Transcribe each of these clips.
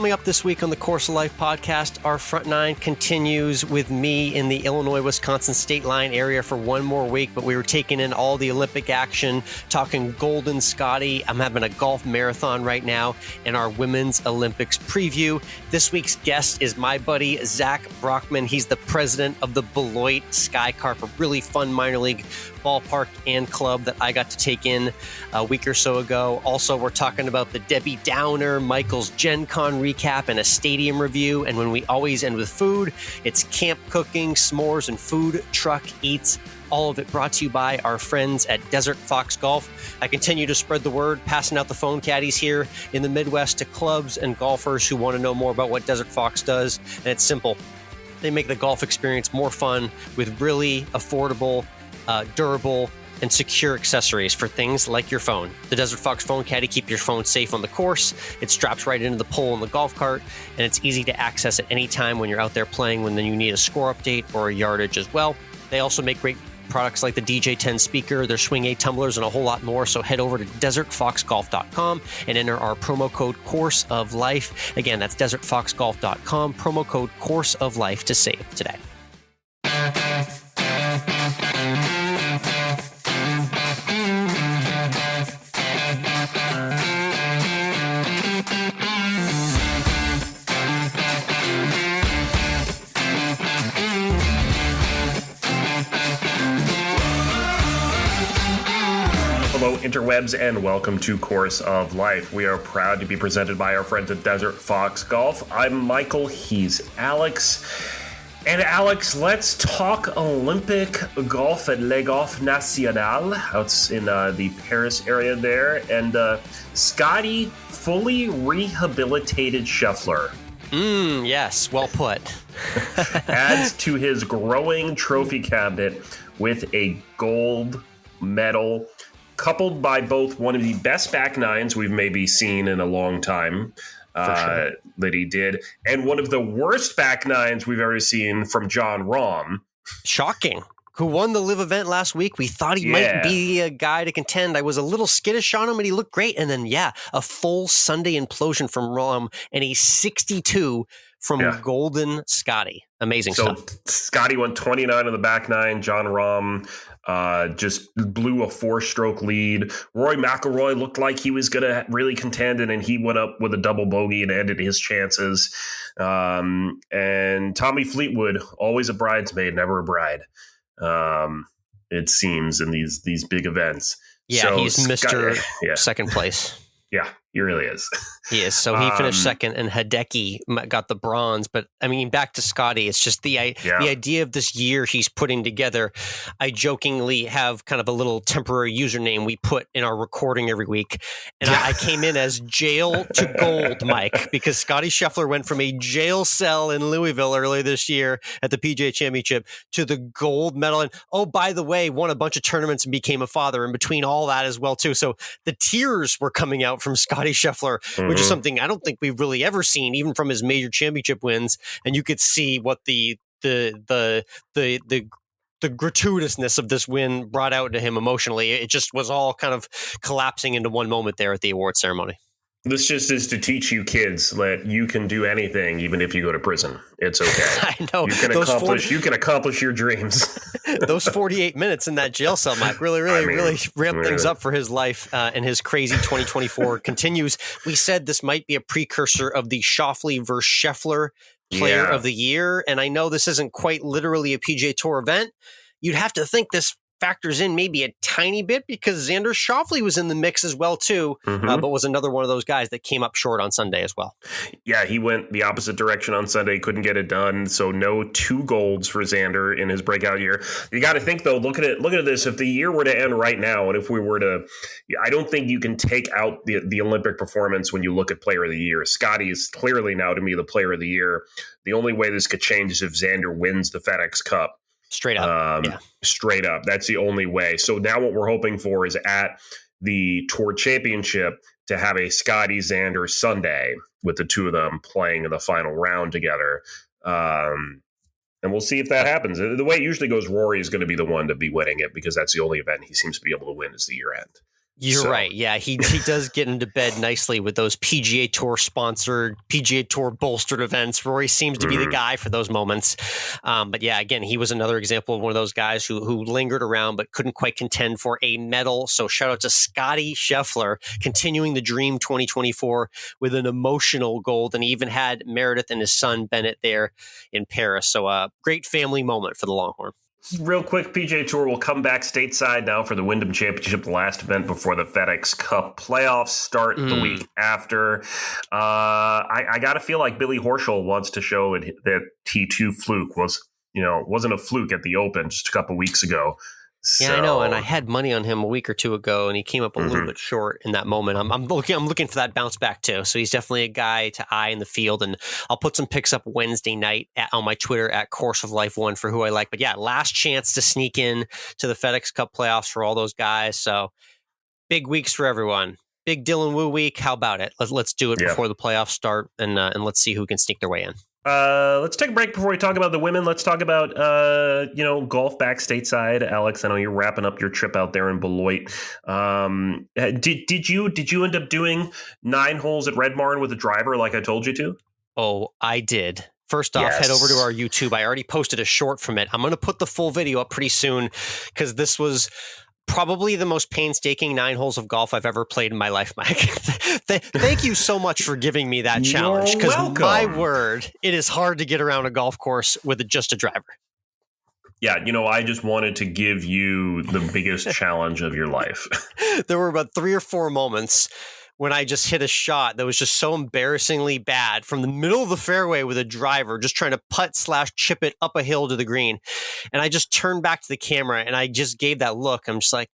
Coming up this week on the Course of Life podcast, our front nine continues with me in the Illinois-Wisconsin state line area for one more week, but we were taking in all the Olympic action, talking Golden Scottie. I'm having a golf marathon right now in our Women's Olympics preview. This week's guest is my buddy, Zach Brockman. He's the president of the Beloit Sky Carp, a really fun minor league ballpark and club that I got to take in a week or so ago. Also, we're talking about the Debby Downer, Michael's Gen Con recap, and a stadium review. And when we always end with food, it's camp cooking, s'mores, and food truck eats. All of it brought to you by our friends at Desert Fox Golf. I continue to spread the word, passing out the phone caddies here in the Midwest to clubs and golfers who want to know more about what Desert Fox does. And it's simple. They make the golf experience more fun with really affordable, durable, and secure accessories for things like your phone. The Desert Fox Phone Caddy keeps your phone safe on the course. It straps right into the pole in the golf cart, and it's easy to access at any time when you're out there playing when then you need a score update or a yardage as well. They also make great products like the DJ10 speaker, their Swing A tumblers, and a whole lot more. So head over to desertfoxgolf.com and enter our promo code Course of Life. Again, that's desertfoxgolf.com, promo code Course of Life to save today. Hello, interwebs, and welcome to Course of Life. We are proud to be presented by our friends at Desert Fox Golf. I'm Michael, he's Alex. And Alex, let's talk Olympic golf at Le Golf National out in the Paris area there. And Scottie fully rehabilitated Scheffler. Yes, well put. Adds to his growing trophy cabinet with a gold medal, coupled by both one of the best back nines we've maybe seen in a long time that he did, and one of the worst back nines we've ever seen from Jon Rahm. Shocking. Who won the live event last week. We thought he might be a guy to contend. I was a little skittish on him, and he looked great. And then, a full Sunday implosion from Rahm, and a 62 from Golden Scottie. Amazing stuff. So Scottie went 29 on the back nine. Jon Rahm just blew a 4-stroke lead. Rory McIlroy looked like he was going to really contend, and then he went up with a double bogey and ended his chances. And Tommy Fleetwood, always a bridesmaid, never a bride. It seems in these big events. Yeah, so he's Mr. Second place. Yeah, he really is. He is. So he finished second, and Hideki got the bronze. But I mean, back to Scottie, it's just the idea of this year he's putting together. I jokingly have kind of a little temporary username we put in our recording every week. And I came in as jail to gold, Mike, because Scottie Scheffler went from a jail cell in Louisville earlier this year at the PGA Championship to the gold medal. And oh, by the way, won a bunch of tournaments and became a father in between all that as well, too. So the tears were coming out from Scottie Scheffler, which is something I don't think we've really ever seen, even from his major championship wins. And you could see what the gratuitousness of this win brought out to him emotionally. It just was all kind of collapsing into one moment there at the award ceremony. This just is to teach you kids that you can do anything, even if you go to prison. It's okay. I know. You can accomplish your dreams. Those 48 minutes in that jail cell, Mike, really ramped things up for his life, and his crazy 2024 continues. We said this might be a precursor of the Schauffele versus Scheffler Player of the Year, and I know this isn't quite literally a PGA Tour event. You'd have to think this factors in maybe a tiny bit because Xander Schauffele was in the mix as well too, but was another one of those guys that came up short on Sunday as well. Yeah, he went the opposite direction on Sunday, couldn't get it done. So no 2 golds for Xander in his breakout year. You got to think though, look at this. If the year were to end right now, and if we were to, I don't think you can take out the Olympic performance when you look at Player of the Year. Scottie is clearly now to me the Player of the Year. The only way this could change is if Xander wins the FedEx Cup. Straight up. Straight up. That's the only way. So now what we're hoping for is at the Tour Championship to have a Scottie Xander Sunday with the two of them playing in the final round together. And we'll see if that happens. The way it usually goes, Rory is going to be the one to be winning it because that's the only event he seems to be able to win is the year end. You're right. Yeah, he does get into bed nicely with those PGA Tour sponsored, PGA Tour bolstered events. Rory seems to be the guy for those moments. But yeah, again, he was another example of one of those guys who lingered around but couldn't quite contend for a medal. So shout out to Scottie Scheffler continuing the dream 2024 with an emotional gold, and he even had Meredith and his son Bennett there in Paris. So a great family moment for the Longhorn. Real quick, PGA Tour will come back stateside now for the Wyndham Championship, the last event before the FedEx Cup playoffs start the week after. I got to feel like Billy Horschel wants to show that T2 fluke wasn't a fluke at the Open just a couple weeks ago. Yeah, I know, and I had money on him a week or two ago, and he came up a little bit short in that moment. I'm looking for that bounce back too. So he's definitely a guy to eye in the field, and I'll put some pics up Wednesday night on my Twitter at Course of Life 1 for who I like. But yeah, last chance to sneak in to the FedEx Cup playoffs for all those guys. So big weeks for everyone. Big Dylan Wu week. How about it? Let's do it before the playoffs start, and let's see who can sneak their way in. Let's take a break before we talk about the women. Let's talk about, golf back stateside. Alex, I know you're wrapping up your trip out there in Beloit. Did you end up doing 9 holes at Red Barn with a driver like I told you to? Oh, I did. First off, head over to our YouTube. I already posted a short from it. I'm going to put the full video up pretty soon because this was probably the most painstaking 9 holes of golf I've ever played in my life, Mike. Thank you so much for giving me that challenge. Because my word, it is hard to get around a golf course with just a driver. Yeah, I just wanted to give you the biggest challenge of your life. There were about 3 or 4 moments when I just hit a shot that was just so embarrassingly bad from the middle of the fairway with a driver, just trying to putt/chip it up a hill to the green. And I just turned back to the camera and I just gave that look. I'm just like,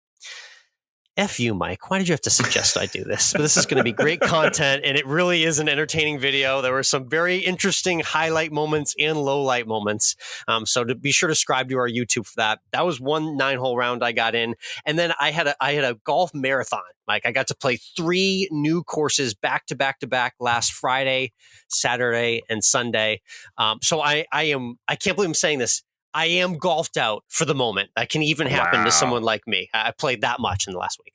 F you, Mike. Why did you have to suggest I do this? But this is going to be great content, and it really is an entertaining video. There were some very interesting highlight moments and low light moments. So to be sure to subscribe to our YouTube for that. That was one 9-hole round I got in. And then I had a golf marathon, Mike. I got to play 3 new courses back to back last Friday, Saturday, and Sunday. So I can't believe I'm saying this. I am golfed out for the moment. That can even happen to someone like me. I played that much in the last week.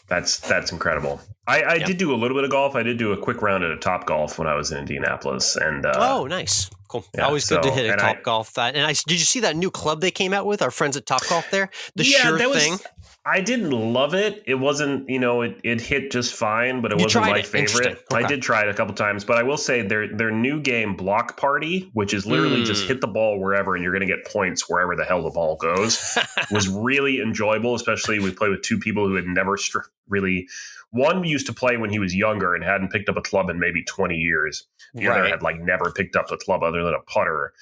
That's incredible. I did do a little bit of golf. I did do a quick round at a Top Golf when I was in Indianapolis. And oh, nice. Cool. Yeah, always good to hit a Top Golf. Did you see that new club they came out with? Our friends at Top Golf there? The Sure Thing. I didn't love it. It wasn't, it hit just fine, but it wasn't my favorite. Okay. I did try it a couple times, but I will say their new game, Block Party, which is literally just hit the ball wherever and you're going to get points wherever the hell the ball goes, was really enjoyable. Especially we played with 2 people who had never really. One used to play when he was younger and hadn't picked up a club in maybe 20 years. The other had never picked up a club other than a putter.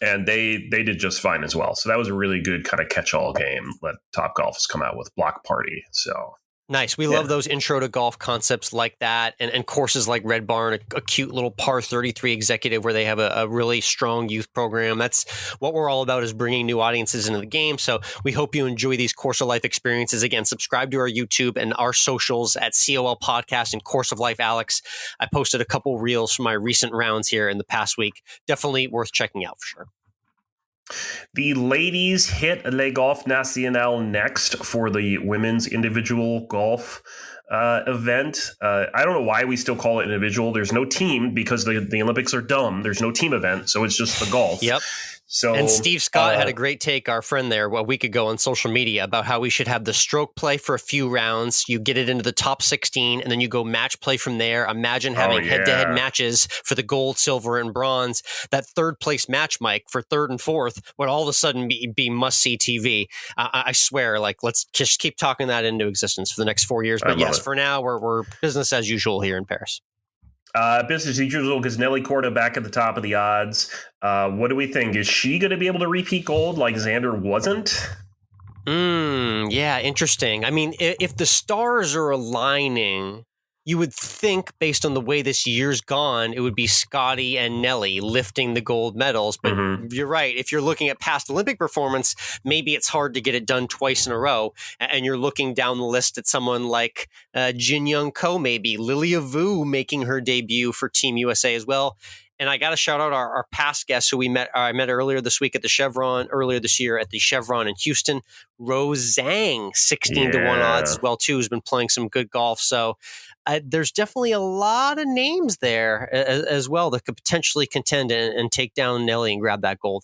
And they did just fine as well. So that was a really good kind of catch-all game that Top Golf has come out with, Block Party. So nice. We love those intro to golf concepts like that, and courses like Red Barn, a cute little par 33 executive where they have a really strong youth program. That's what we're all about, is bringing new audiences into the game. So we hope you enjoy these Course of Life experiences. Again, subscribe to our YouTube and our socials at COL Podcast and Course of Life Alex. I posted a couple reels from my recent rounds here in the past week. Definitely worth checking out for sure. The ladies hit Le Golf National next for the women's individual golf event. I don't know why we still call it individual. There's no team because the Olympics are dumb. There's no team event, so it's just the golf. Yep. So, and Steve Scott had a great take, our friend there, a week ago on social media about how we should have the stroke play for a few rounds. You get it into the top 16, and then you go match play from there. Imagine having head-to-head matches for the gold, silver, and bronze. That third place match, Mike, for third and fourth would all of a sudden be must-see TV. I swear, let's just keep talking that into existence for the next 4 years. But yes, for now, we're business as usual here in Paris. Business as usual because Nelly Korda back at the top of the odds. What do we think? Is she going to be able to repeat gold like Xander wasn't? Yeah, interesting. I mean, if the stars are aligning, you would think, based on the way this year's gone, it would be Scottie and Nelly lifting the gold medals. But you're right. If you're looking at past Olympic performance, maybe it's hard to get it done twice in a row. And you're looking down the list at someone like Jin Young Ko, maybe Lilia Vu making her debut for Team USA as well. And I got to shout out our past guests who I met earlier this week at the Chevron, earlier this year at the Chevron in Houston. Rose Zhang, 16-1 odds as well, too, has been playing some good golf. So there's definitely a lot of names there as well that could potentially contend and take down Nelly and grab that gold.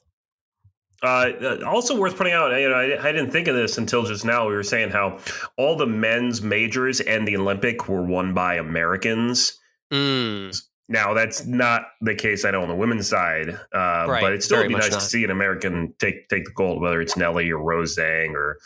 Also worth pointing out, I didn't think of this until just now. We were saying how all the men's majors and the Olympic were won by Americans. Now, that's not the case, I know, on the women's side, but it'd still be nice to see an American take the gold, whether it's Nelly or Rose Zhang or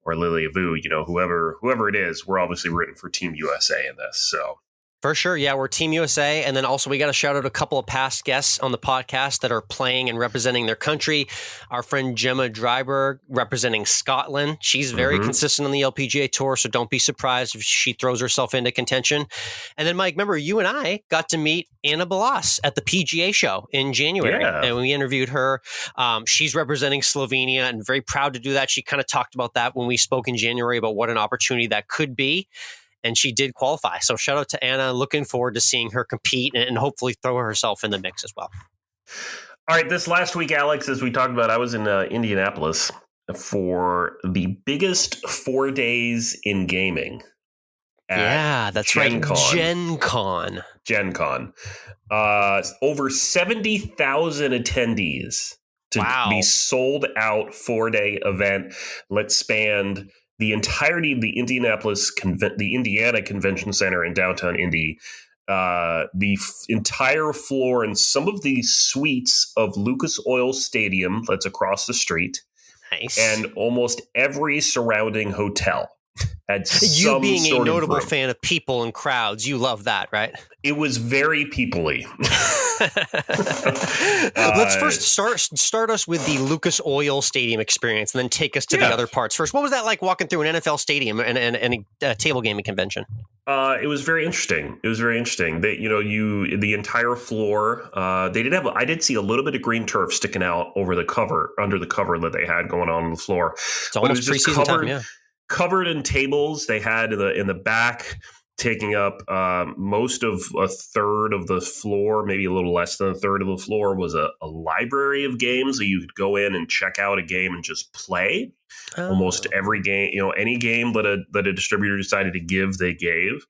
Lilia Vu, whoever it is. We're obviously rooting for Team USA in this. So. For sure. Yeah, we're Team USA. And then also we got to shout out a couple of past guests on the podcast that are playing and representing their country. Our friend Gemma Dryberg representing Scotland. She's very consistent on the LPGA Tour, so don't be surprised if she throws herself into contention. And then, Mike, remember, you and I got to meet Anna Beloit at the PGA show in January. Yeah. And we interviewed her. She's representing Slovenia and very proud to do that. She kind of talked about that when we spoke in January about what an opportunity that could be. And she did qualify. So shout out to Anna. Looking forward to seeing her compete and hopefully throw herself in the mix as well. All right. This last week, Alex, as we talked about, I was in Indianapolis for the biggest 4 days in gaming. Yeah, that's Gen right. Con. Gen Con. Over 70,000 attendees to be sold out 4-day event. Let's span the entirety of the Indianapolis, the Indiana Convention Center in downtown Indy, the entire floor and some of the suites of Lucas Oil Stadium that's across the street. Nice. And almost every surrounding hotel had some You being a notable room. fan of people and crowds, you love that, right? It was very people-y. Let's first start us with the Lucas Oil Stadium experience and then take us to the other parts. First, what was that like walking through an NFL stadium and a table gaming convention? It was very interesting. The entire floor, I did see a little bit of green turf sticking out under the cover that they had going on the floor. It's almost preseason time, yeah. Covered in tables they had in the back, taking up most of a third of the floor, maybe a little less than a third of the floor was a library of games that you could go in and check out a game and just play. Almost every game, any game that a distributor decided to give, they gave.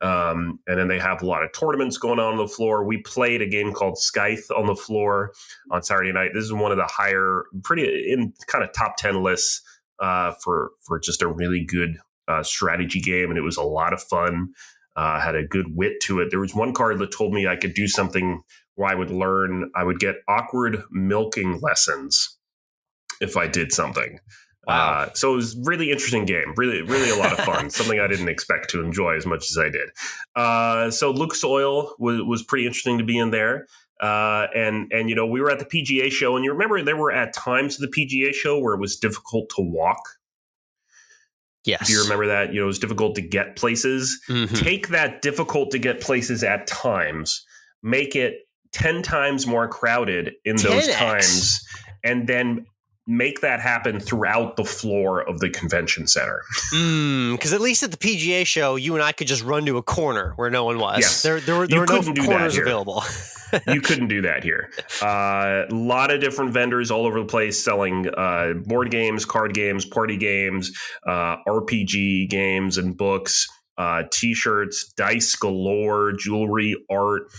And then they have a lot of tournaments going on the floor. We played a game called Scythe on the floor on Saturday night. This is one of the higher, pretty in kind of top 10 lists for just a really good strategy game, and it was a lot of fun. Had a good wit to it. There was one card that told me I could do something where I would get awkward milking lessons if I did something. Wow. So it was a really interesting game, really, really a lot of fun. Something I didn't expect to enjoy as much as I did. So Lucas Oil was pretty interesting to be in there. And we were at the PGA show, and you remember there were at times of the PGA show where it was difficult to walk. Yes. Do you remember that? It was difficult to get places. Mm-hmm. Take that difficult to get places at times, make it 10 times more crowded in those 10x. times, and then make that happen throughout the floor of the convention center. Because at least at the PGA show, you and I could just run to a corner where no one was. Yes. There were no corners available. You couldn't do that here. A lot of different vendors all over the place selling board games, card games, party games, RPG games and books, T-shirts, dice galore, jewelry, art,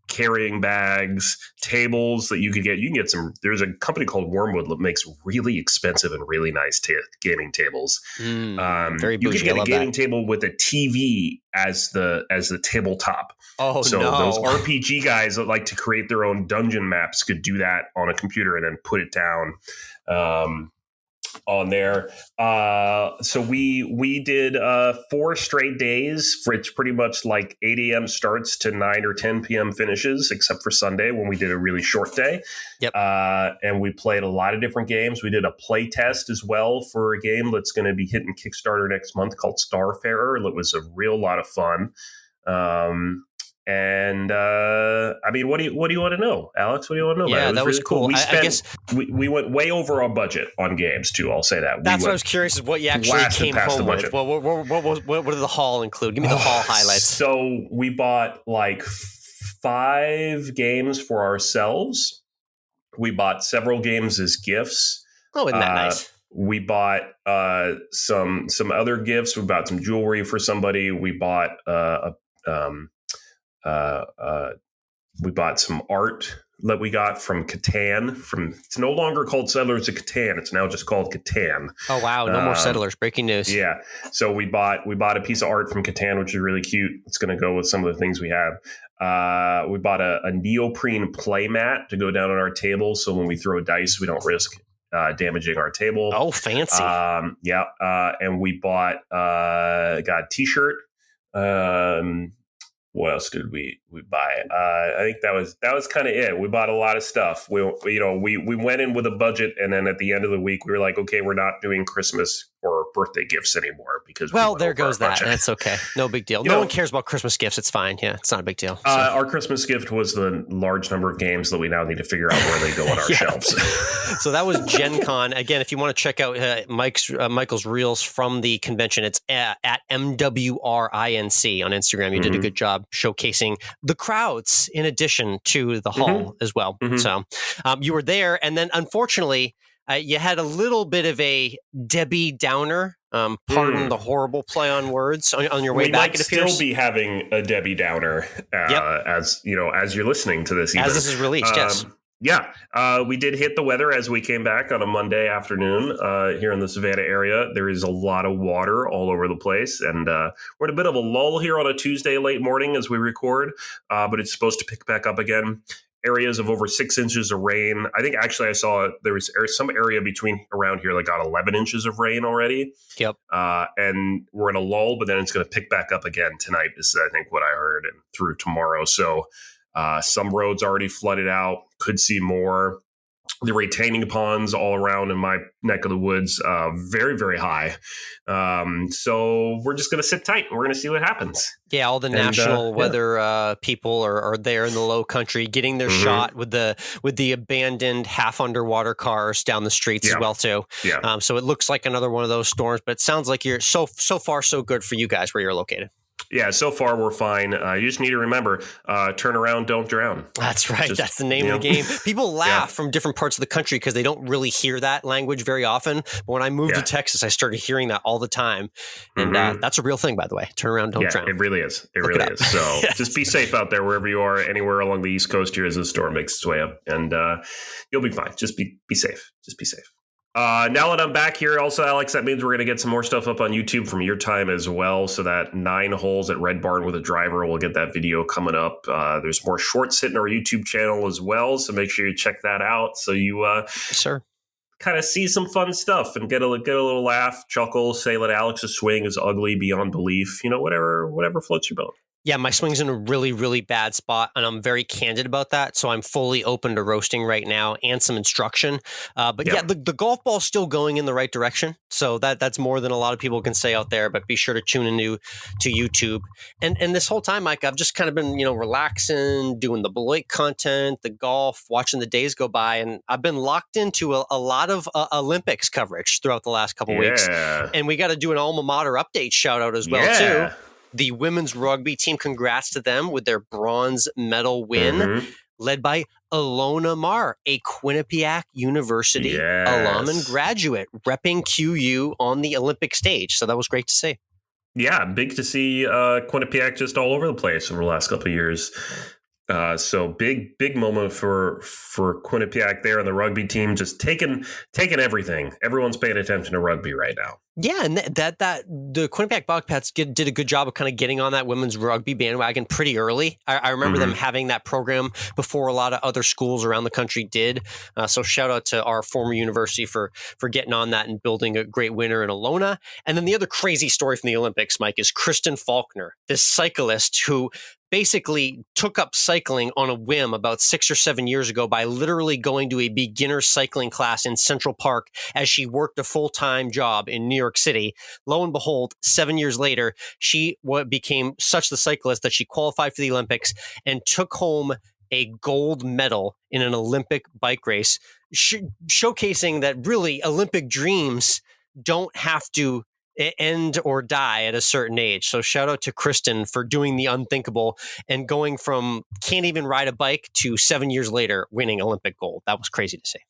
carrying bags, tables that you could get. You can get some. There's a company called Wormwood that makes really expensive and really nice gaming tables. Very bougie. You could get a gaming table with a TV as the tabletop. Oh, so no. Those RPG guys that like to create their own dungeon maps could do that on a computer and then put it down on there. So we did 4 straight days. It's pretty much like 8 a.m. starts to 9 or 10 p.m. finishes, except for Sunday when we did a really short day. Yep. And we played a lot of different games. We did a play test as well for a game that's going to be hitting Kickstarter next month called Starfarer. It was a real lot of fun. What do you want to know, Alex? What do you want to know? Yeah, that was cool. We went way over our budget on games too. I'll say that. That's what I was curious is what you actually came home with. What did the haul include? Give me the haul highlights. So we bought like 5 games for ourselves. We bought several games as gifts. Oh, isn't that nice? We bought some other gifts. We bought some jewelry for somebody. We bought we bought some art that we got from Catan. It's no longer called Settlers of Catan. It's now just called Catan. Oh wow, no more Settlers. Breaking news. Yeah. So we bought a piece of art from Catan, which is really cute. It's going to go with some of the things we have. We bought a neoprene play mat to go down on our table, so when we throw dice, we don't risk damaging our table. Oh, fancy. And we got a t-shirt. What else did we buy? I think that was kind of it. We bought a lot of stuff. We went in with a budget, and then at the end of the week, we were like, okay, we're not doing Christmas or birthday gifts anymore because there goes that. That's okay. No big deal. No one cares about Christmas gifts. It's fine. Yeah, it's not a big deal. So. Our Christmas gift was the large number of games that we now need to figure out where they go on our shelves. So that was Gen Con. Again, if you want to check out Michael's reels from the convention, it's at MWRINC on Instagram. You did a good job showcasing the crowds in addition to the hall as well. So you were there, and then unfortunately, you had a little bit of a Debby downer. Pardon the horrible play on words on your way back. We might still be having a Debby downer as you're listening to this. As this is released, yes. Yeah, we did hit the weather as we came back on a Monday afternoon here in the Savannah area. There is a lot of water all over the place, and we're in a bit of a lull here on a Tuesday late morning as we record, but it's supposed to pick back up again. Areas of over 6 inches of rain. I think actually I saw there was some area between around here that got 11 inches of rain already. Yep. And we're in a lull, but then it's going to pick back up again tonight is I think what I heard, and through tomorrow. So some roads already flooded out, could see more. The retaining ponds all around in my neck of the woods, very, very high. So we're just going to sit tight. We're going to see what happens. Yeah, all the national weather people are there in the low country getting their shot with the abandoned half underwater cars down the streets as well too. Yeah. So it looks like another one of those storms, but it sounds like you're so far so good for you guys where you're located. Yeah, so far we're fine. You just need to remember, turn around, don't drown. That's right. That's the name of the game. People laugh from different parts of the country because they don't really hear that language very often. But when I moved to Texas, I started hearing that all the time. And that's a real thing, by the way. Turn around, don't drown. It really is. It really is. So just be safe out there wherever you are, anywhere along the East Coast here as the storm makes its way up. And you'll be fine. Just be safe. Just be safe. Now that I'm back here, also, Alex, that means we're going to get some more stuff up on YouTube from your time as well. So that 9 holes at Red Barn with a driver, we'll get that video coming up. There's more shorts hitting our YouTube channel as well. So make sure you check that out. So you kind of see some fun stuff and get a little laugh, chuckle, say that Alex's swing is ugly beyond belief. Whatever floats your boat. Yeah, my swing's in a really, really bad spot, and I'm very candid about that. So I'm fully open to roasting right now and some instruction. But the golf ball's still going in the right direction. So that's more than a lot of people can say out there. But be sure to tune into YouTube. And this whole time, Mike, I've just kind of been relaxing, doing the Beloit content, the golf, watching the days go by, and I've been locked into a lot of Olympics coverage throughout the last couple weeks. And we got to do an alma mater update shout out as well too. The women's rugby team, congrats to them with their bronze medal win, led by Ilona Marr, a Quinnipiac University alum and graduate, repping QU on the Olympic stage. So that was great to see. Yeah, big to see Quinnipiac just all over the place over the last couple of years. So big moment for Quinnipiac there and the rugby team, just taking everything. Everyone's paying attention to rugby right now. Yeah, and that the Quinnipiac Bobcats did a good job of kind of getting on that women's rugby bandwagon pretty early. I remember them having that program before a lot of other schools around the country did. So shout out to our former university for getting on that and building a great winner in Ilona. And then the other crazy story from the Olympics, Mike, is Kristen Faulkner, this cyclist who basically took up cycling on a whim about 6 or 7 years ago by literally going to a beginner cycling class in Central Park as she worked a full-time job in New York City. Lo and behold, 7 years later, she became such the cyclist that she qualified for the Olympics and took home a gold medal in an Olympic bike race, showcasing that really Olympic dreams don't have to end or die at a certain age. So shout out to Kristen for doing the unthinkable and going from can't even ride a bike to 7 years later winning Olympic gold. That was crazy to see.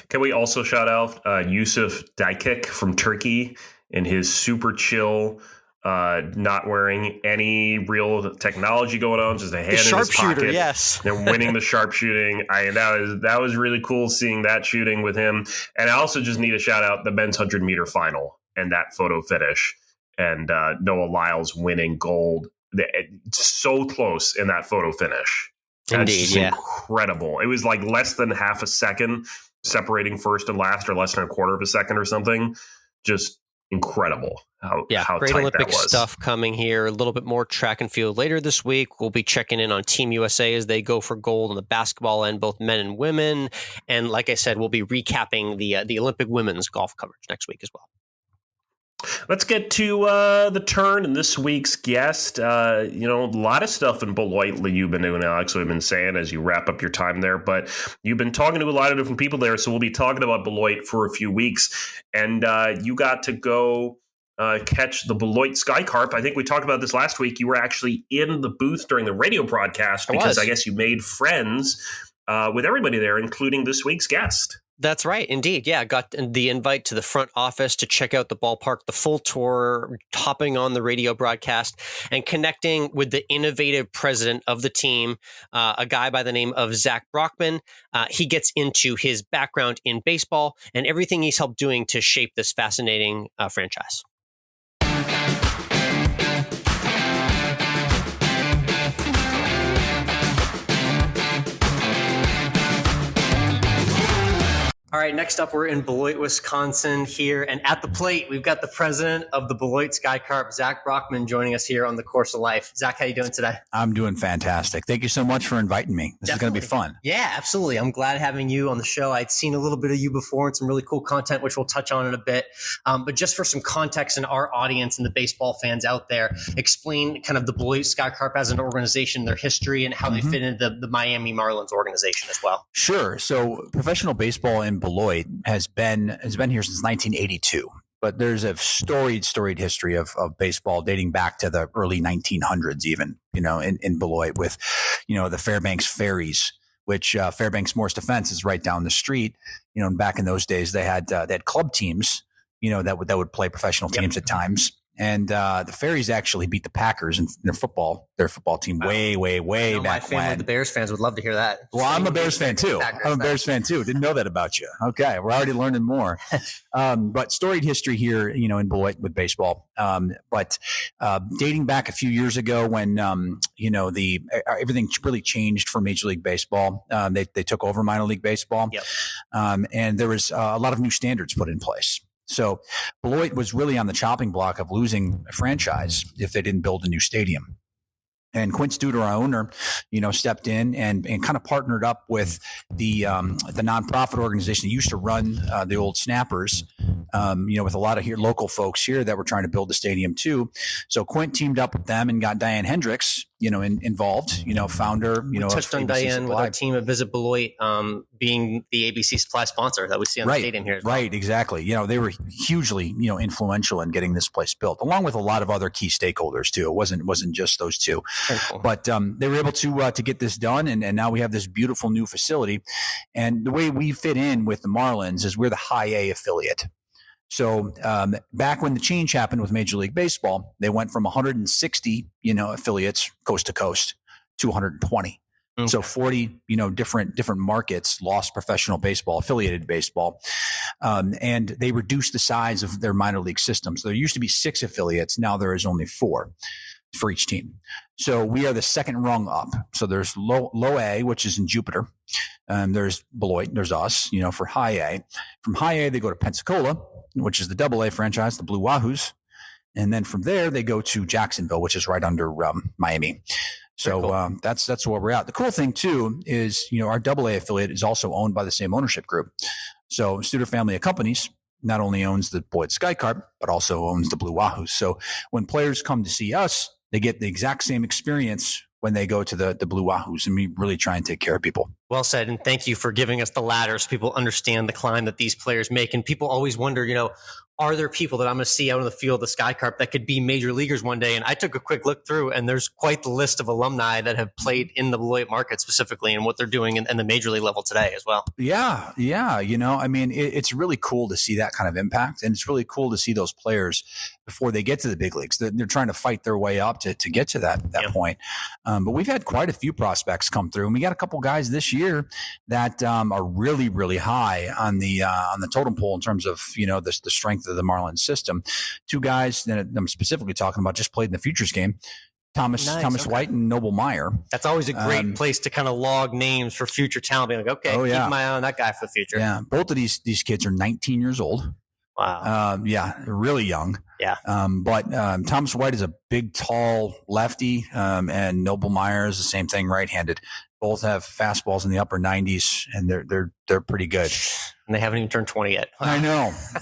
Can we also shout out Yusuf Daikik from Turkey in his super chill, not wearing any real technology going on, just a hand in his pocket. Yes. And winning the sharpshooting. That was really cool seeing that shooting with him. And I also just need to shout out the men's 100-meter final and that photo finish. And Noah Lyles winning gold. So close in that photo finish. Indeed, yeah. Incredible. It was like less than half a second separating first and last, or less than a quarter of a second or something. Just incredible how great tight Olympic that was. stuff coming here. A little bit more track and field later this week. We'll be checking in on Team USA as they go for gold on the basketball end, both men and women. And like I said, we'll be recapping the Olympic women's golf coverage next week as well. Let's get to the turn and this week's guest. A lot of stuff in Beloit that you've been doing, Alex, we've been saying as you wrap up your time there. But you've been talking to a lot of different people there, so we'll be talking about Beloit for a few weeks. And you got to go catch the Beloit Sky Carp. I think we talked about this last week. You were actually in the booth during the radio broadcast because I guess you made friends with everybody there, including this week's guest. That's right. Indeed. Yeah. I got the invite to the front office to check out the ballpark, the full tour, hopping on the radio broadcast and connecting with the innovative president of the team, a guy by the name of Zach Brockman. He gets into his background in baseball and everything he's helped doing to shape this fascinating franchise. All right, next up, we're in Beloit, Wisconsin here. And at the plate, we've got the president of the Beloit Sky Carp, Zach Brockman, joining us here on the Course of Life. Zach, how you doing today? I'm doing fantastic. Thank you so much for inviting me. This is going to be fun. Yeah, absolutely. I'm glad having you on the show. I'd seen a little bit of you before and some really cool content, which we'll touch on in a bit. But just for some context in our audience and the baseball fans out there, explain kind of the Beloit Sky Carp as an organization, their history, and how they fit into the Miami Marlins organization as well. Sure. So professional baseball in Beloit has been here since 1982. But there's a storied history of baseball dating back to the early 1900s, even, in Beloit with, the Fairbanks Ferries, which Fairbanks Morse Defense is right down the street. And back in those days, they had club teams, that would play professional teams at times. And the Ferries actually beat the Packers in their football team way back my family, when. The Bears fans, would love to hear that. Well, I'm a Bears fan too. Didn't know that about you. Okay, we're already learning more. But storied history here, in Beloit with baseball. But dating back a few years ago when, everything really changed for Major League Baseball. They took over minor league baseball. Yep. And there was a lot of new standards put in place. So Beloit was really on the chopping block of losing a franchise if they didn't build a new stadium. And Quint Studer, our owner, stepped in and kind of partnered up with the nonprofit organization that used to run the old Snappers, with a lot of local folks here that were trying to build the stadium too. So Quint teamed up with them and got Diane Hendricks, involved, founder, we touched on Diane with our team at Visit Beloit, being the ABC Supply sponsor that we see on the stadium here. Right, exactly. They were hugely, influential in getting this place built, along with a lot of other key stakeholders too. It wasn't just those two, cool. But they were able to get this done, and now we have this beautiful new facility. And the way we fit in with the Marlins is we're the High A affiliate. So back when the change happened with Major League Baseball, they went from 160, affiliates coast to coast to 120. Okay. So 40, different markets lost professional baseball, affiliated baseball, and they reduced the size of their minor league systems. So there used to be 6 affiliates. Now there is only 4 for each team. So we are the second rung up. So there's low A, which is in Jupiter. There's Beloit, there's us, for high A. From high A, they go to Pensacola, which is the double A franchise, the Blue Wahoos. And then from there, they go to Jacksonville, which is right under Miami. So cool. That's where we're at. The cool thing, too, is, our double A affiliate is also owned by the same ownership group. So Studer Family of Companies not only owns the Beloit Sky Carp, but also owns the Blue Wahoos. So when players come to see us, they get the exact same experience when they go to the Blue Wahoos, and we really try and take care of people. Well said, and thank you for giving us the ladder so people understand the climb that these players make. And people always wonder, are there people that I'm going to see out on the field, the Sky Carp, that could be major leaguers one day? And I took a quick look through, and there's quite the list of alumni that have played in the Beloit market specifically and what they're doing in the major league level today as well. Yeah. It's really cool to see that kind of impact. And it's really cool to see those players before they get to the big leagues. They're trying to fight their way up to get to that point. But we've had quite a few prospects come through, and we got a couple guys this year that are really, really high on the totem pole in terms of, the strength of the Marlins system. Two guys that I'm specifically talking about just played in the Futures game. Thomas White and Noble Meyer. That's always a great place to kind of log names for future talent. Being like, keep my eye on that guy for the future. Yeah. Both of these kids are 19 years old. Wow. Really young. Yeah. But Thomas White is a big, tall lefty, and Noble Meyer is the same thing, right-handed. Both have fastballs in the upper 90s, and they're pretty good. And they haven't even turned 20 yet. Wow.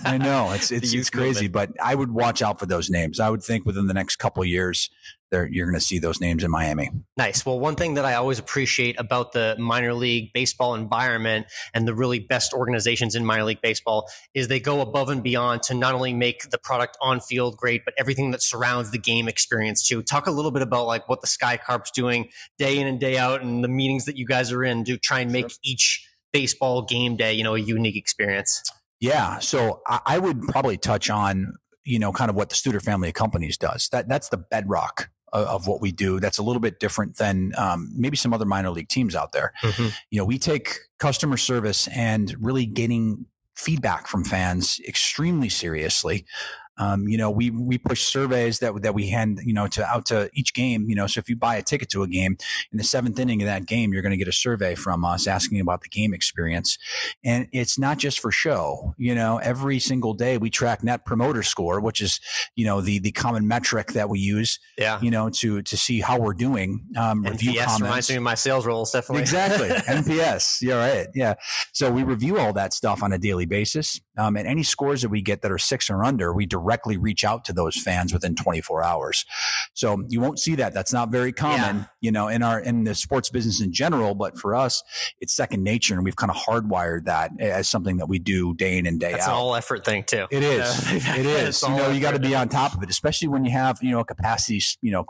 I know. It's crazy, but I would watch out for those names. I would think within the next couple of years, you're going to see those names in Miami. Nice. Well, one thing that I always appreciate about the minor league baseball environment and the really best organizations in minor league baseball is they go above and beyond to not only make the product on field great, but everything that surrounds the game experience too. Talk a little bit about like what the Sky Carp's doing day in and day out, and the meetings that you guys are in to try and make each baseball game day, a unique experience. Yeah. So I would probably touch on, kind of what the Studer family of companies does. That's the bedrock of what we do. That's a little bit different than maybe some other minor league teams out there. Mm-hmm. We take customer service and really getting feedback from fans extremely seriously. We push surveys that we hand, out to each game, so if you buy a ticket to a game in the 7th inning of that game, you're going to get a survey from us asking about the game experience. And it's not just for show, every single day we track Net Promoter Score, which is, the common metric that we use, to see how we're doing. Review NPS comments. reminds me of my sales roles, definitely. Exactly. NPS. You're right. Yeah. So we review all that stuff on a daily basis. And any scores that we get that are 6 or under, we directly reach out to those fans within 24 hours. So you won't see that. That's not very common, in the sports business in general, but for us, it's second nature. And we've kind of hardwired that as something that we do day in and day out. That's an all effort thing too. It is. It is. You got to be on top of it, especially when you have, a capacity,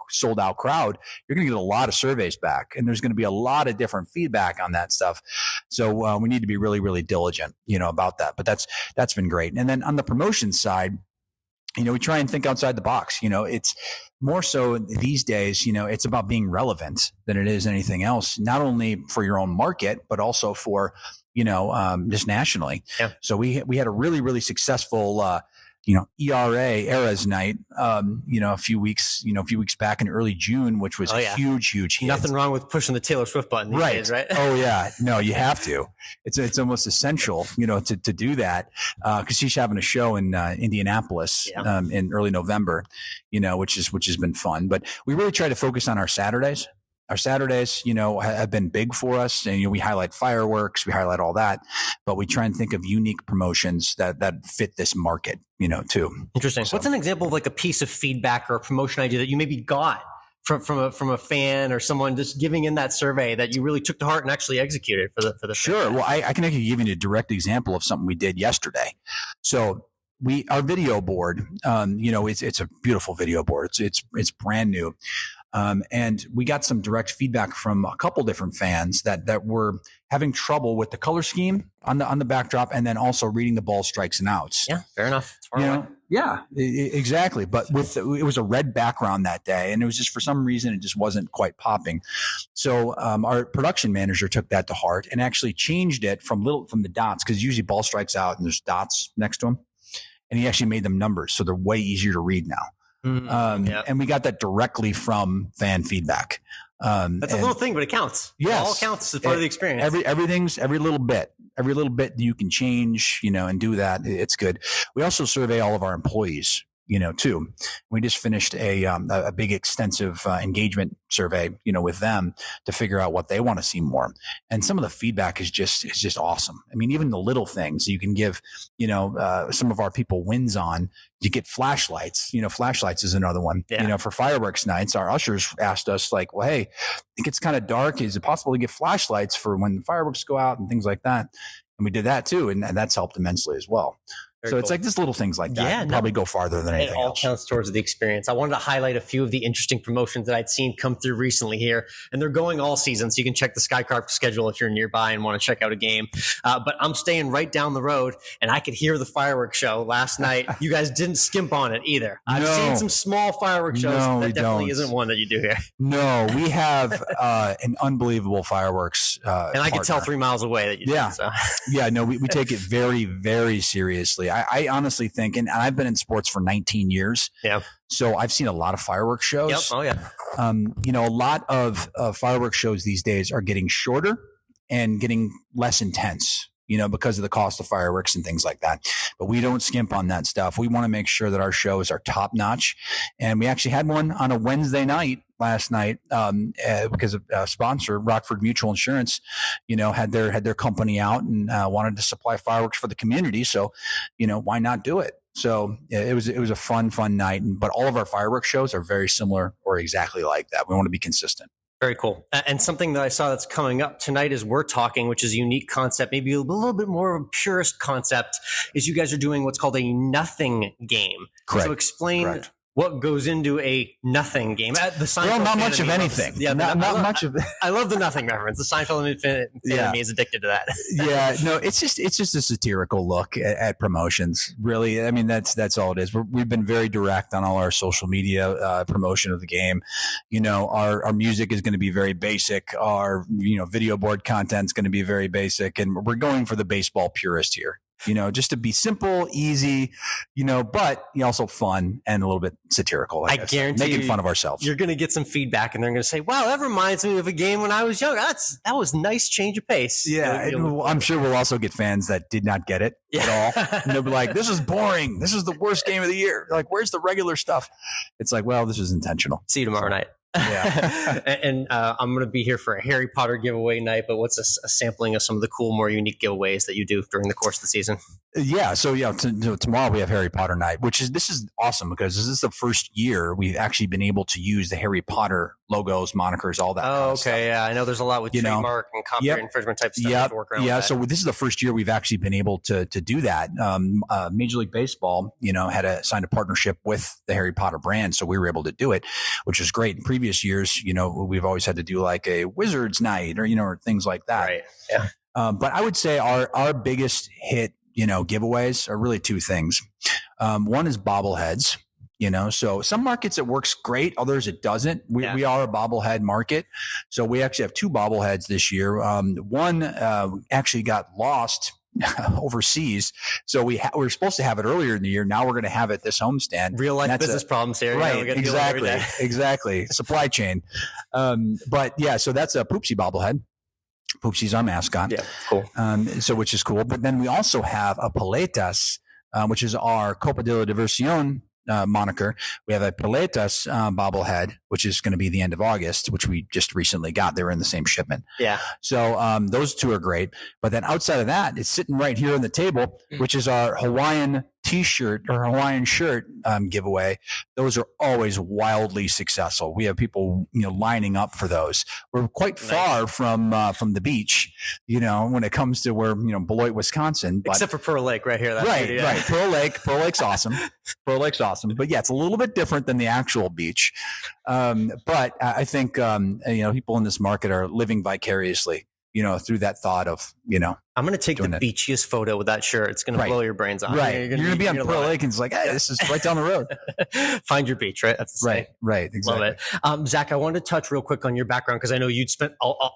sold out crowd. You're going to get a lot of surveys back, and there's going to be a lot of different feedback on that stuff. So we need to be really, really diligent, about that. But that's been great. And then on the promotion side, we try and think outside the box. It's more so these days, it's about being relevant than it is anything else, not only for your own market, but also for, just nationally. Yeah. So we had a really, really successful, Eras night, a few weeks back in early June, which was huge hit. Nothing wrong with pushing the Taylor Swift button these days, right? Oh yeah. No, you have to. It's almost essential, to do that. Cause she's having a show in, Indianapolis, in early November, which has been fun, but we really try to focus on our Saturdays. Our Saturdays, have been big for us, and we highlight fireworks, we highlight all that, but we try and think of unique promotions that fit this market, too. Interesting. So what's an example of like a piece of feedback or a promotion idea that you maybe got from a fan or someone just giving in that survey that you really took to heart and actually executed for the Sure. fan? Well, I can actually give you a direct example of something we did yesterday. So our video board, it's a beautiful video board. It's brand new. And we got some direct feedback from a couple different fans that were having trouble with the color scheme on the backdrop, and then also reading the ball strikes and outs. Yeah, fair enough. It's far away. Yeah, exactly. But it was a red background that day, and it was just for some reason it just wasn't quite popping. So our production manager took that to heart and actually changed it from the dots, because usually ball strikes out and there's dots next to them, and he actually made them numbers, so they're way easier to read now. And we got that directly from fan feedback. That's a little thing, but it counts. Yes. It all counts as part of the experience. Every little bit that you can change, and do that. It's good. We also survey all of our employees too. We just finished a big extensive engagement survey, with them to figure out what they want to see more. And some of the feedback is just awesome. I mean, even the little things you can give, some of our people wins on. You get flashlights. Flashlights is another one. Yeah. For fireworks nights, our ushers asked us like, well, hey, it gets kind of dark. Is it possible to get flashlights for when the fireworks go out and things like that? And we did that too. And that's helped immensely as well. So it's like just little things like that probably go farther than anything else. It all counts towards the experience. I wanted to highlight a few of the interesting promotions that I'd seen come through recently here, and they're going all season. So you can check the SkyCarp schedule if you're nearby and want to check out a game. But I'm staying right down the road, and I could hear the fireworks show last night. You guys didn't skimp on it either. I've seen some small fireworks shows. That definitely isn't one that you do here. No, we have an unbelievable fireworks and I could tell 3 miles away that you did. So. Yeah, no, we take it very, very seriously. I honestly think, and I've been in sports for 19 years. Yeah. So I've seen a lot of fireworks shows. Yep. Oh yeah. A lot of fireworks shows these days are getting shorter and getting less intense, because of the cost of fireworks and things like that. But we don't skimp on that stuff. We want to make sure that our shows are top notch. And we actually had one on a Wednesday night last night, because of a sponsor, Rockford Mutual Insurance, had their company out and wanted to supply fireworks for the community. So, why not do it? So it was a fun night. But all of our fireworks shows are very similar or exactly like that. We want to be consistent. Very cool. And something that I saw that's coming up tonight is We're Talking, which is a unique concept, maybe a little bit more of a purist concept, is you guys are doing what's called a nothing game. Correct. So explain what goes into a nothing game. Not much of anything. Not much of it. I love the nothing reference. The Seinfeld fan in me is addicted to that. Yeah, no, it's just a satirical look at promotions. Really, I mean that's all it is. We've been very direct on all our social media promotion of the game. Our music is going to be very basic. Our video board content is going to be very basic, and we're going for the baseball purist here. Just to be simple, easy, but also fun and a little bit satirical. I guarantee making fun of ourselves. You're going to get some feedback, and they're going to say, "Wow, that reminds me of a game when I was young. That was a nice change of pace." Yeah, I'm sure we'll also get fans that did not get it at all. And they'll be like, "This is boring. This is the worst game of the year." They're like, "Where's the regular stuff?" It's like, well, this is intentional. See you tomorrow night. Yeah. And I'm going to be here for a Harry Potter giveaway night, but what's a sampling of some of the cool, more unique giveaways that you do during the course of the season? Yeah. So tomorrow we have Harry Potter night, this is awesome because this is the first year we've actually been able to use the Harry Potter logos, monikers, all that. Oh, kind of stuff. Yeah. I know there's a lot with trademark and copyright infringement type stuff. To work around with that. So this is the first year we've actually been able to do that. Major League Baseball, had signed a partnership with the Harry Potter brand, so we were able to do it, which is great. In previous years, we've always had to do like a Wizards night or things like that. Right. Yeah. But I would say our biggest hit, giveaways are really two things. One is bobbleheads. So some markets it works great, others it doesn't. We are a bobblehead market, so we actually have two bobbleheads this year. One actually got lost overseas, so we were supposed to have it earlier in the year. Now we're going to have it this homestand. Real life business problems here, right? Exactly. Supply chain. But yeah, so that's a Poopsie bobblehead. Poopsie's our mascot. Yeah, cool. Which is cool. But then we also have a Paletas, which is our Copa de la Diversión moniker. We have a Paletas bobblehead, which is going to be the end of August, which we just recently got. They were in the same shipment. Yeah. So those two are great. But then outside of that, it's sitting right here on the table, which is our Hawaiian T-shirt or Hawaiian shirt giveaway. Those are always wildly successful. We have people lining up for those. We're quite far from the beach, when it comes to where Beloit, Wisconsin. But, except for Pearl Lake, right here. Right. Pearl Lake's awesome. Pearl Lake's awesome. But yeah, it's a little bit different than the actual beach. But I think people in this market are living vicariously, through that thought of I'm going to take the beachiest photo with that shirt. It's going to blow your brains off. Right. You're going to be on Pearl Lake and it's like, hey, this is right down the road. Find your beach, right? That's the right. Right. Exactly. Love it. Zach, I wanted to touch real quick on your background because I know you'd spent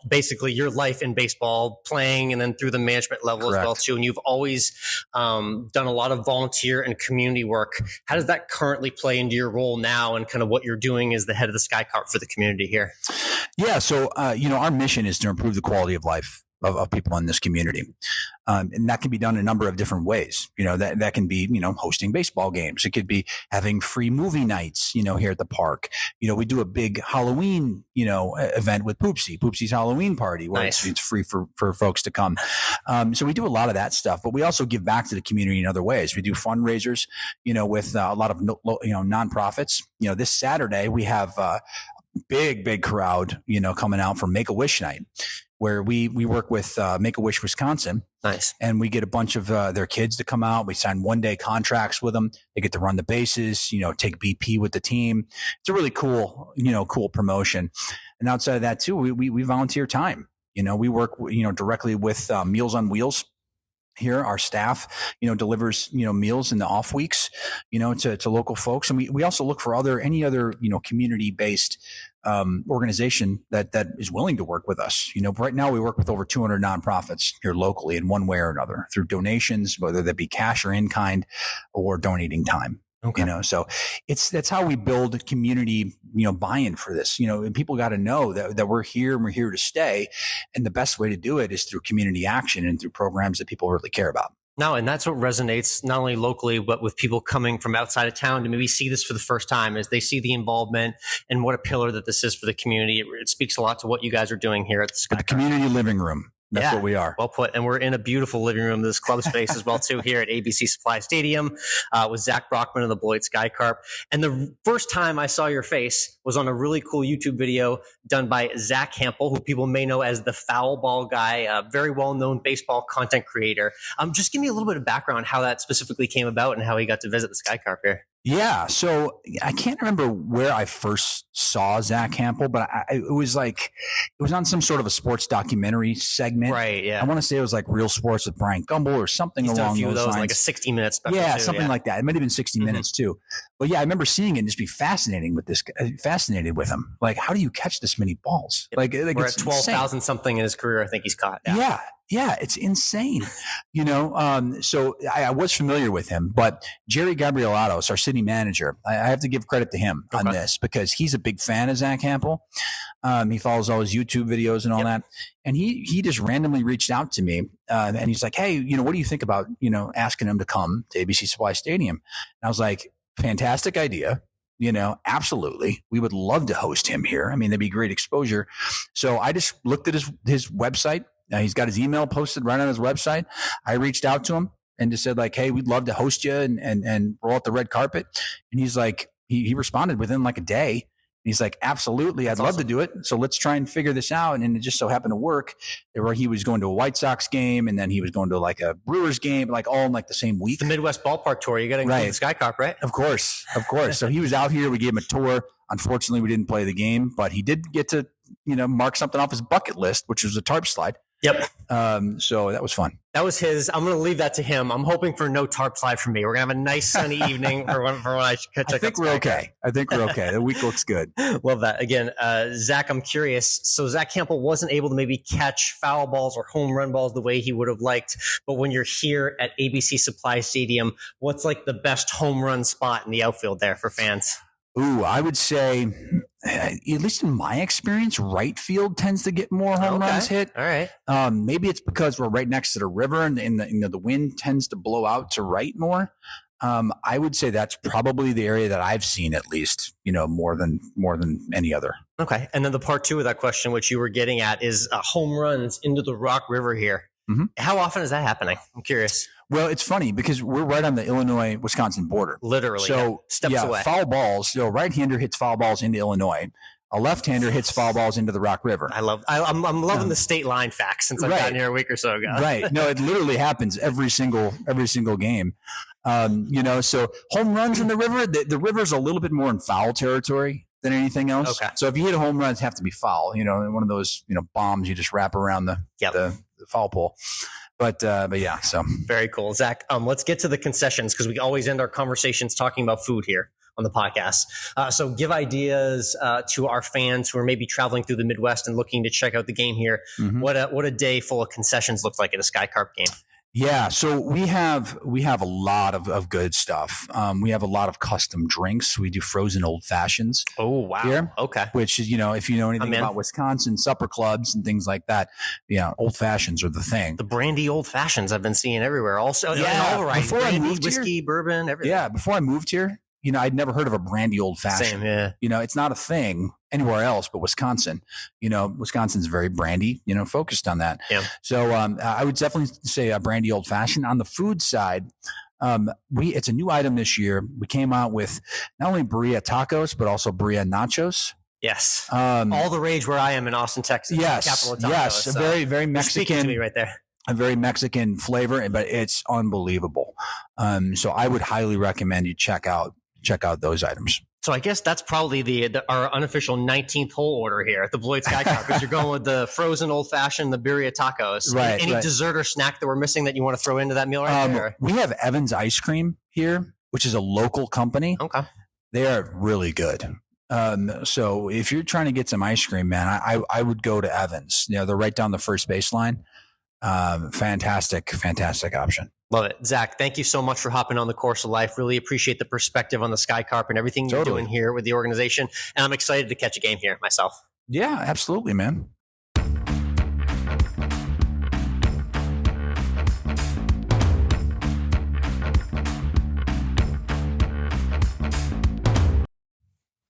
basically your life in baseball playing and then through the management level as well too. And you've always done a lot of volunteer and community work. How does that currently play into your role now and kind of what you're doing as the head of the SkyCarp for the community here? Yeah. So, our mission is to improve the quality of life of people in this community. And that can be done a number of different ways. That can be, hosting baseball games. It could be having free movie nights, here at the park. We do a big Halloween, event with Poopsie's Halloween party where Nice. it's free for folks to come. So we do a lot of that stuff, but we also give back to the community in other ways. We do fundraisers, with a lot of, nonprofits. This Saturday we have a big crowd, coming out for Make-A-Wish night, where we work with Make-A-Wish Wisconsin. Nice. And we get a bunch of their kids to come out. We sign 1-day contracts with them. They get to run the bases, take BP with the team. It's a really cool, cool promotion. And outside of that too, we volunteer time. We work, directly with Meals on Wheels. Here, our staff, delivers, meals in the off weeks, to local folks. And we also look for any other, community-based organization that is willing to work with us. Right now we work with over 200 nonprofits here locally in one way or another through donations, whether that be cash or in kind or donating time. Okay. So that's how we build community, buy-in for this. And people got to know that we're here and we're here to stay. And the best way to do it is through community action and through programs that people really care about. No, and that's what resonates not only locally, but with people coming from outside of town to maybe see this for the first time as they see the involvement and what a pillar that this is for the community. It speaks a lot to what you guys are doing here at the Sky. The community living room. That's what we are. Well put. And we're in a beautiful living room of this club space as well, too, here at ABC Supply Stadium with Zach Brockman of the Beloit Sky Carp. And the first time I saw your face was on a really cool YouTube video done by Zach Campbell, who people may know as the Foul Ball Guy, a very well-known baseball content creator. Just give me a little bit of background how that specifically came about and how he got to visit the Sky Carp here. Yeah. So I can't remember where I first saw Zach Campbell, but it was on some sort of a sports documentary segment. Right. Yeah. I want to say it was like Real Sports with Brian Gumbel or something He's done along a few those of those, lines. like a 60-minute special. Yeah, too, something like that. It might have been 60 minutes too. But yeah, I remember seeing it and just be fascinated with him. Like, how do you catch this many balls? Like we're it's at 12,000 something in his career. I think he's caught. Yeah, it's insane. So I was familiar with him, but Jerry Gabrielatos, our city manager, I have to give credit to him on this because he's a big fan of Zach Campbell. He follows all his YouTube videos and all that. And he just randomly reached out to me and he's like, hey, what do you think about, asking him to come to ABC Supply Stadium? And I was like, fantastic idea. Absolutely. We would love to host him here. I mean, that'd be great exposure. So I just looked at his website. He's got his email posted right on his website. I reached out to him and just said like, hey, we'd love to host you and roll out the red carpet. And he's like, he responded within like a day. He's like, absolutely. I'd love to do it. So let's try and figure this out. And it just so happened to work where he was going to a White Sox game and then he was going to like a Brewers game, like all in like the same week. It's the Midwest Ballpark Tour. You got to include the Sky Carp, right? Of course. So he was out here. We gave him a tour. Unfortunately, we didn't play the game, but he did get to, mark something off his bucket list, which was a tarp slide. Yep. So that was fun. That was his. I'm going to leave that to him. I'm hoping for no tarp slide from me. We're going to have a nice sunny evening for when I check out. I think we're okay. The week looks good. Love that. Again, Zach, I'm curious. So Zach Campbell wasn't able to maybe catch foul balls or home run balls the way he would have liked. But when you're here at ABC Supply Stadium, what's like the best home run spot in the outfield there for fans? Ooh, I would say, at least in my experience, right field tends to get more home runs hit. All right. Maybe it's because we're right next to the river and the wind tends to blow out to right more. I would say that's probably the area that I've seen at least, more than any other. Okay. And then the part two of that question, which you were getting at, is home runs into the Rock River here. Mm-hmm. How often is that happening? I'm curious. Well, it's funny because we're right on the Illinois-Wisconsin border. Literally. So steps away. Foul balls. So a right-hander hits foul balls into Illinois. A left-hander hits foul balls into the Rock River. I'm loving the state line facts since I've gotten here a week or so ago. Right. No, it literally happens every single game. So home runs in the river, the river's a little bit more in foul territory than anything else. Okay. So if you hit a home run, it have to be foul, one of those, bombs you just wrap around the foul pole. But yeah, so. Very cool. Zach, let's get to the concessions because we always end our conversations talking about food here on the podcast. So give ideas to our fans who are maybe traveling through the Midwest and looking to check out the game here. Mm-hmm. What a day full of concessions looks like at a Sky Carp game. Yeah, so we have a lot of good stuff. We have a lot of custom drinks. We do frozen old fashions. Oh, wow. Here, Okay. which is, if you know anything about Wisconsin supper clubs and things like that, old fashions are the thing. The brandy old fashions I've been seeing everywhere. Also, all right. Before brandy, I moved whiskey, here, bourbon, everything. Yeah, before I moved here, I'd never heard of a brandy old fashioned. Same, yeah. It's not a thing anywhere else but Wisconsin. Wisconsin's very brandy, focused on that. Yeah. So I would definitely say a brandy old fashioned. On the food side, it's a new item this year. We came out with not only birria tacos, but also birria nachos. Yes. All the rage where I am in Austin, Texas. Yes. Capital of tacos. Yes. A very, very Mexican. Speaking to me right there. A very Mexican flavor, but it's unbelievable. So I would highly recommend you check out those items. So I guess that's probably our unofficial 19th hole order here at the Beloit Sky Car, because you're going with the frozen old fashioned, the birria tacos. Right. Any dessert or snack that we're missing that you want to throw into that meal right there? We have Evans Ice Cream here, which is a local company. Okay. They are really good. So if you're trying to get some ice cream, man, I would go to Evans. They're right down the first baseline. Fantastic option. Love it. Zach, thank you so much for hopping on the Course of Life. Really appreciate the perspective on the Sky Carp and everything you're doing here with the organization. And I'm excited to catch a game here myself. Yeah, absolutely, man.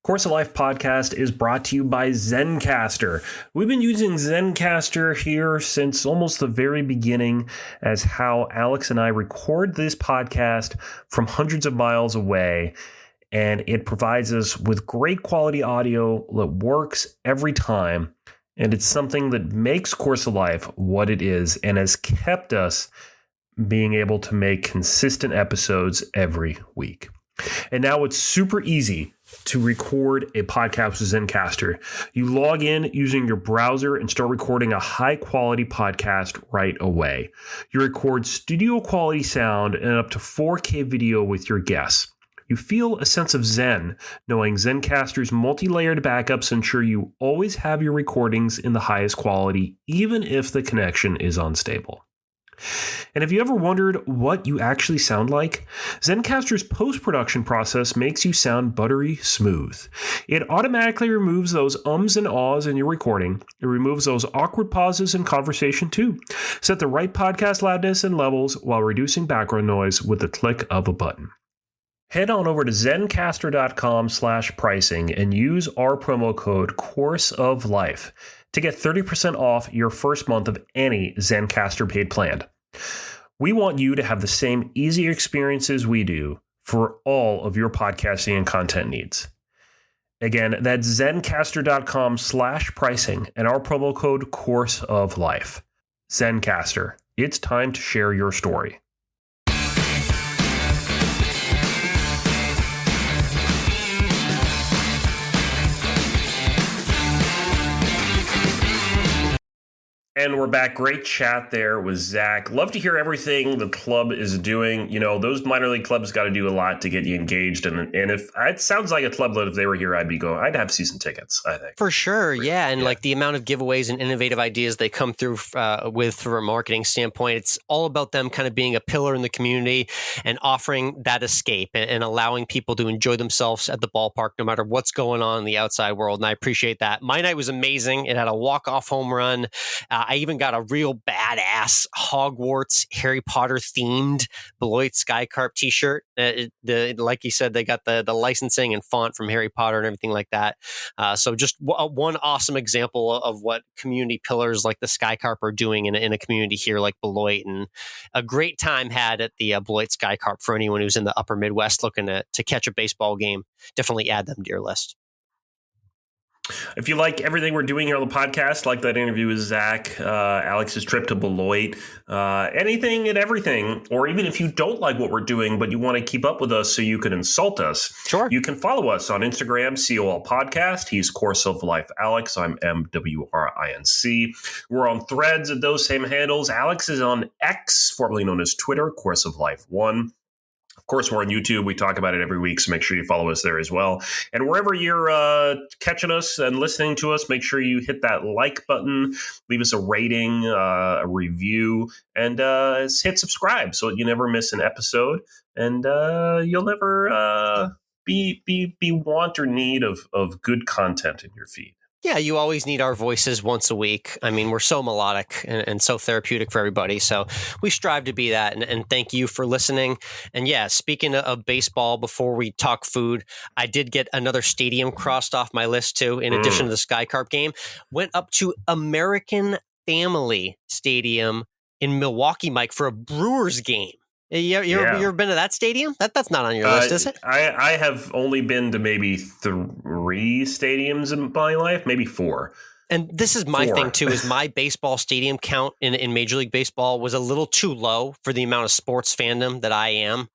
Course of Life podcast is brought to you by Zencastr. We've been using Zencastr here since almost the very beginning as how Alex and I record this podcast from hundreds of miles away. And it provides us with great quality audio that works every time. And it's something that makes Course of Life what it is and has kept us being able to make consistent episodes every week. And now it's super easy to record a podcast with Zencastr. You log in using your browser and start recording a high quality podcast right away. You record studio quality sound and up to 4K video with your guests. You feel a sense of zen knowing Zencastr's multi-layered backups ensure you always have your recordings in the highest quality, even if the connection is unstable. And have you ever wondered what you actually sound like? Zencastr's post-production process makes you sound buttery smooth. It automatically removes those ums and ahs in your recording. It removes those awkward pauses in conversation too. Set the right podcast loudness and levels while reducing background noise with the click of a button. Head on over to zencastr.com/pricing and use our promo code COURSEOFLIFE to get 30% off your first month of any Zencastr paid plan. We want you to have the same easy experiences we do for all of your podcasting and content needs. Again, that's zencastr.com/pricing and our promo code COURSEOFLIFE. Zencastr, it's time to share your story. And we're back. Great chat there with Zach. Love to hear everything the club is doing. Those minor league clubs got to do a lot to get you engaged. And if it sounds like a club that if they were here, I'd have season tickets, I think. For sure. Yeah. And like the amount of giveaways and innovative ideas they come through with from a marketing standpoint, it's all about them kind of being a pillar in the community and offering that escape and allowing people to enjoy themselves at the ballpark, no matter what's going on in the outside world. And I appreciate that. My night was amazing. It had a walk-off home run. I even got a real badass Hogwarts Harry Potter themed Beloit Sky Carp t-shirt. Like you said, they got the licensing and font from Harry Potter and everything like that. So just one awesome example of what community pillars like the Sky Carp are doing in a community here like Beloit, and a great time had at the Beloit Sky Carp for anyone who's in the upper Midwest looking to catch a baseball game. Definitely add them to your list. If you like everything we're doing here on the podcast, like that interview with Zach, Alex's trip to Beloit, anything and everything, or even if you don't like what we're doing, but you want to keep up with us so you can insult us, sure, you can follow us on Instagram, COL Podcast. He's Course of Life Alex. I'm MWRINC. We're on Threads at those same handles. Alex is on X, formerly known as Twitter, Course of Life 1. Of course, we're on YouTube. We talk about it every week, so make sure you follow us there as well. And wherever you're catching us and listening to us, make sure you hit that like button, leave us a rating, a review, and hit subscribe so you never miss an episode, and you'll never be want or need of good content in your feed. Yeah, you always need our voices once a week. I mean, we're so melodic and so therapeutic for everybody. So we strive to be that. And thank you for listening. And yeah, speaking of baseball, before we talk food, I did get another stadium crossed off my list too, in addition to the Sky Carp game. Went up to American Family Stadium in Milwaukee, Mike, for a Brewers game. You ever been to that stadium? That's not on your list, is it? I have only been to maybe 3 stadiums in my life, maybe 4. And this is my thing, too, is my baseball stadium count in Major League Baseball was a little too low for the amount of sports fandom that I am.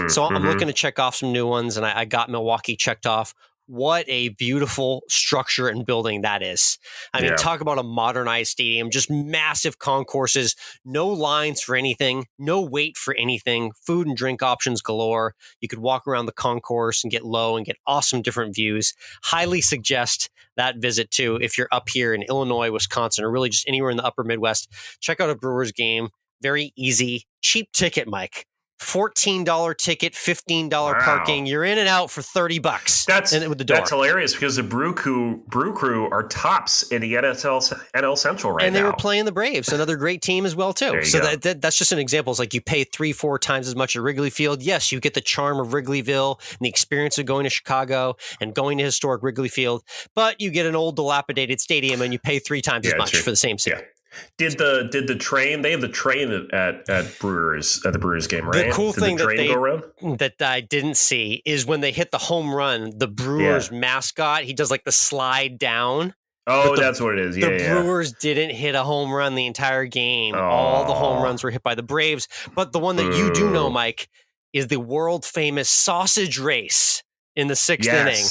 So I'm looking to check off some new ones, and I got Milwaukee checked off. What a beautiful structure and building that is. I mean, talk about a modernized stadium, just massive concourses, no lines for anything, no wait for anything, food and drink options galore. You could walk around the concourse and get low and get awesome different views. Highly suggest that visit too. If you're up here in Illinois, Wisconsin, or really just anywhere in the upper Midwest, check out a Brewers game. Very easy, cheap ticket, Mike. $14 ticket, $15 parking. You're in and out for $30. With the door. That's hilarious because the Brew Crew are tops in the NL Central right now. And they were playing the Braves, another great team as well too. So that's just an example. It's like you pay 3-4 times as much at Wrigley Field. Yes, you get the charm of Wrigleyville and the experience of going to Chicago and going to historic Wrigley Field, but you get an old dilapidated stadium and you pay 3 times as much for the same seat. Yeah. Did the train? They have the train at the Brewers game, right? The cool thing that I didn't see is when they hit the home run, the Brewers mascot, he does like the slide down. Oh, that's what it is. The Brewers didn't hit a home run the entire game. All the home runs were hit by the Braves. But the one that you do know, Mike, is the world famous sausage race in the 6th inning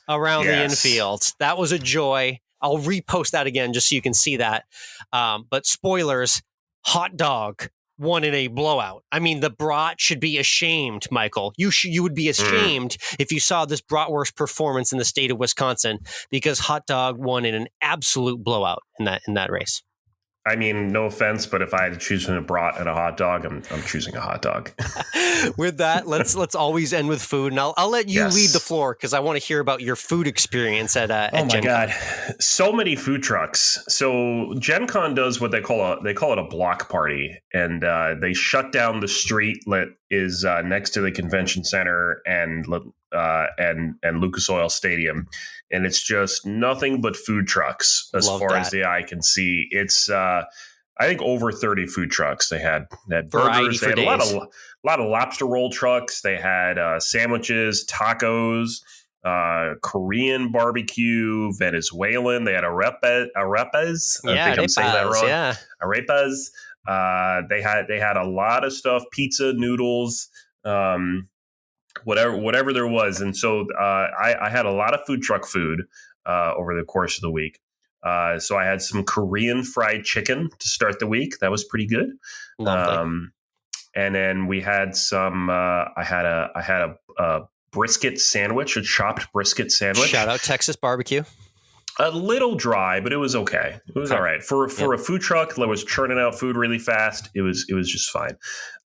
around the infield. That was a joy. I'll repost that again just so you can see that. But spoilers, hot dog won in a blowout. I mean, the brat should be ashamed, Michael. You would be ashamed if you saw this bratwurst performance in the state of Wisconsin, because hot dog won in an absolute blowout in that race. I mean, no offense, but if I had to choose between a brat and a hot dog, I'm choosing a hot dog. With that, let's always end with food, and I'll let you lead the floor because I want to hear about your food experience at oh my God, so many food trucks. So Gen Con does what they call it a block party, and they shut down the street that is next to the convention center and Lucas Oil Stadium. And it's just nothing but food trucks as far as the eye can see. It's, I think, over 30 food trucks. They had burgers. They had a lot of lobster roll trucks. They had sandwiches, tacos, Korean barbecue, Venezuelan. They had arepas. I think I'm saying that wrong. Yeah. Arepas. They had a lot of stuff, pizza, noodles, whatever there was. And so I had a lot of food truck food over the course of the week. So I had some Korean fried chicken to start the week. That was pretty good. And then we had some. I had a brisket sandwich, a chopped brisket sandwich. Shout out Texas barbecue. A little dry, but it was okay. It was all right for a food truck that was churning out food really fast. It was just fine.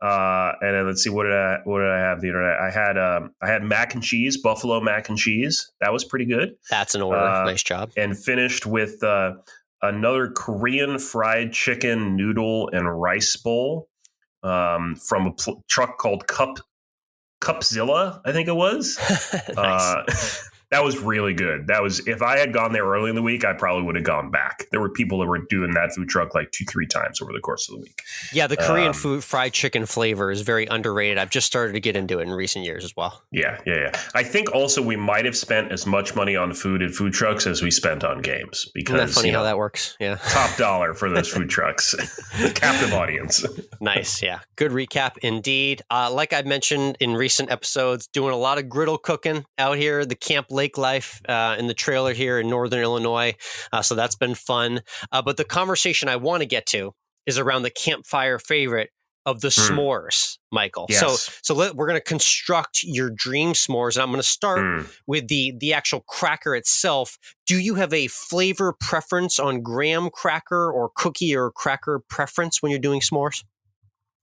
And then let's see, what did I have the internet? I had mac and cheese, buffalo mac and cheese. That was pretty good. That's an order. Nice job. And finished with another Korean fried chicken noodle and rice bowl from a truck called Cupzilla, I think it was. Nice. That was really good. That was, if I had gone there early in the week, I probably would have gone back. There were people that were doing that food truck like 2-3 times over the course of the week. Yeah, the Korean food fried chicken flavor is very underrated. I've just started to get into it in recent years as well. Yeah. I think also we might have spent as much money on food at food trucks as we spent on games. Because, isn't that funny how that works? Yeah. Top dollar for those food trucks. Captive audience. Nice. Yeah. Good recap indeed. Like I mentioned in recent episodes, doing a lot of griddle cooking out here, the Camp Lake life in the trailer here in Northern Illinois. So that's been fun. But the conversation I want to get to is around the campfire favorite of the s'mores, Michael. Yes. So we're going to construct your dream s'mores, and I'm going to start with the actual cracker itself. Do you have a flavor preference on graham cracker or cookie or cracker preference when you're doing s'mores?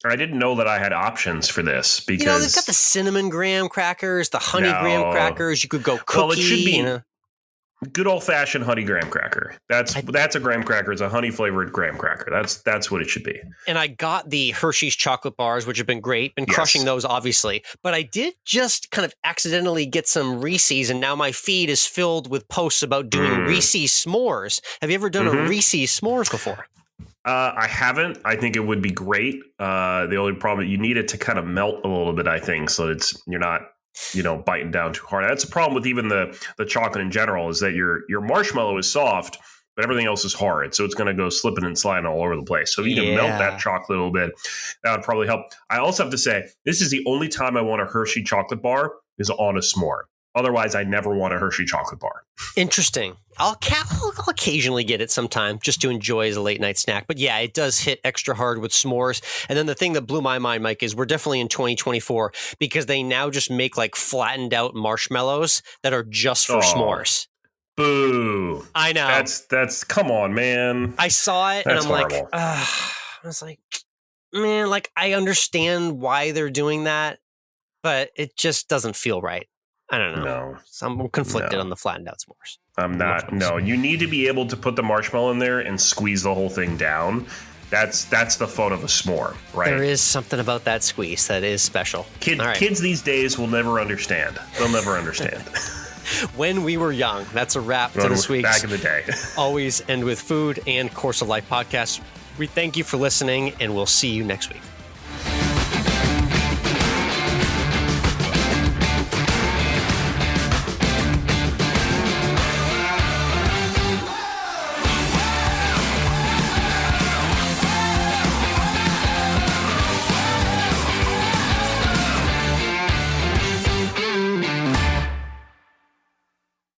I didn't know that I had options for this because they've got the cinnamon graham crackers, the honey graham crackers. You could go cookie. Well, it should be good old fashioned honey graham cracker. That's a graham cracker. It's a honey flavored graham cracker. That's what it should be. And I got the Hershey's chocolate bars, which have been great. Been crushing those, obviously. But I did just kind of accidentally get some Reese's, and now my feed is filled with posts about doing Reese's s'mores. Have you ever done a Reese's s'mores before? I haven't. I think it would be great. The only problem, you need it to kind of melt a little bit, I think, so you're not, biting down too hard. That's a problem with even the chocolate in general, is that your marshmallow is soft, but everything else is hard. So it's going to go slipping and sliding all over the place. So if you can melt that chocolate a little bit, that would probably help. I also have to say, this is the only time I want a Hershey chocolate bar is on a s'more. Otherwise, I never want a Hershey chocolate bar. Interesting. I'll occasionally get it sometime just to enjoy as a late night snack. But yeah, it does hit extra hard with s'mores. And then the thing that blew my mind, Mike, is we're definitely in 2024 because they now just make like flattened out marshmallows that are just for s'mores. Boo. I know. That's come on, man. I saw it and I'm horrible. I was like, man, like I understand why they're doing that, but it just doesn't feel right. I don't know. No. So I'm conflicted on the flattened out s'mores. I'm not. No, you need to be able to put the marshmallow in there and squeeze the whole thing down. That's the fun of a s'more, right? There is something about that squeeze that is special. Kids these days will never understand. They'll never understand. When we were young. That's a wrap to this week's Back in the day. Always End with Food and Course of Life podcast. We thank you for listening, and we'll see you next week.